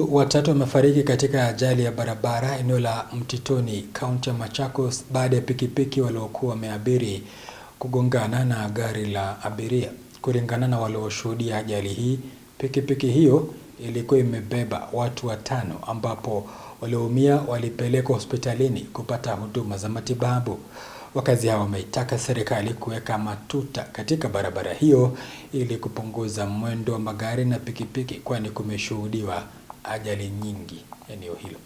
Watatu wamefariki katika ajali ya barabara eneo la Mtitoni, kaunti ya Machakos baada ya pikipiki waliokuwa wameabiri kugongana na gari la abiria. Kulingana na walioshuhudia ajali hii, pikipiki hiyo ilikuwa imebeba watu watano ambapo walioumia walipelekwa hospitalini kupata huduma za matibabu. Wakazi hao wameitaka serikali kuweka matuta katika barabara hiyo ili kupunguza mwendo wa magari na pikipiki, kwani kumeshuhudiwa ajali nyingi eneo hilo.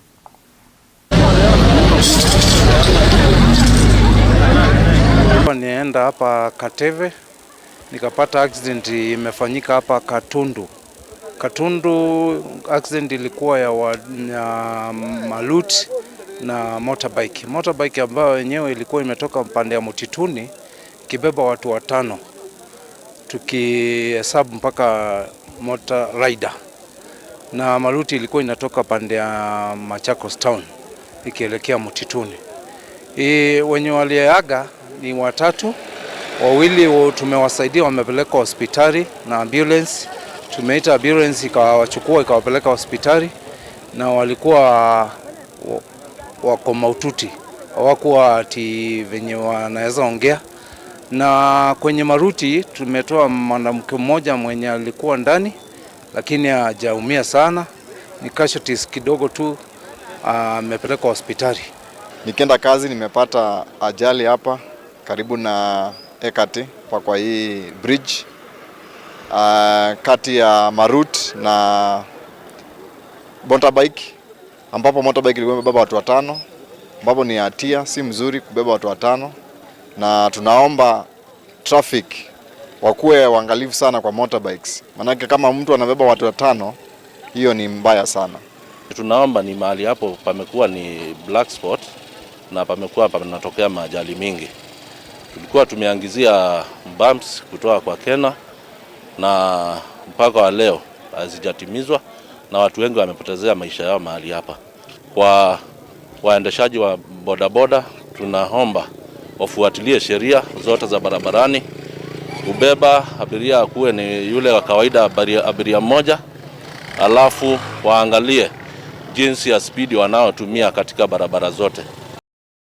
Nienda hapa Kateve nikapata accident imefanyika hapa Katundu. Accident ilikuwa ya Malut na motorbike ambayo wenyewe ilikuwa imetoka upande ya Mtituni kibeba watu watano, tukihesabu mpaka motor rider, na Maluti ilikuwa inatoka pande ya Machakos town ikielekea Mtituni. Wenye waliaga ni watatu, wawili tumewasaidia wamepelekwa hospitali na ambulance. Tumeita ambulance ikawachukua ikawapeleka hospitali, na walikuwa wako mahututi, hawakuwa ati venye wanaweza ongea. Na kwenye Maruti tumetoa mwanamke mmoja mwenye alikuwa ndani lakini hajaumia sana, ni casualties kidogo tu, amepelekwa hospitali. Nikienda kazi nimepata ajali hapa karibu na Ekati kwa hii bridge kati ya Marut na motorbike, ambapo motorbike ilikuwa imebeba watu watano, ambapo ni hatia, si mzuri kubeba watu watano, na tunaomba traffic wakuwe waangalifu sana kwa motorbikes. Manake kama mtu anabeba watu watano, hiyo ni mbaya sana. Tunaomba ni mahali hapo pamekuwa ni black spot na pamekuwa panatokea majali mingi. Tulikuwa tumeangizia bumps kutoka kwa Kena na mpaka wa leo hazijatimizwa, na watu wengi wamepotezea maisha yao mahali hapa. Kwa waendeshaji wa bodaboda tunaomba wafuatilie sheria zote za barabarani. Kubeba abiria kuwe ni yule wa kawaida, abiria mmoja, alafu waangalie jinsi ya speed wanaotumia katika barabara zote.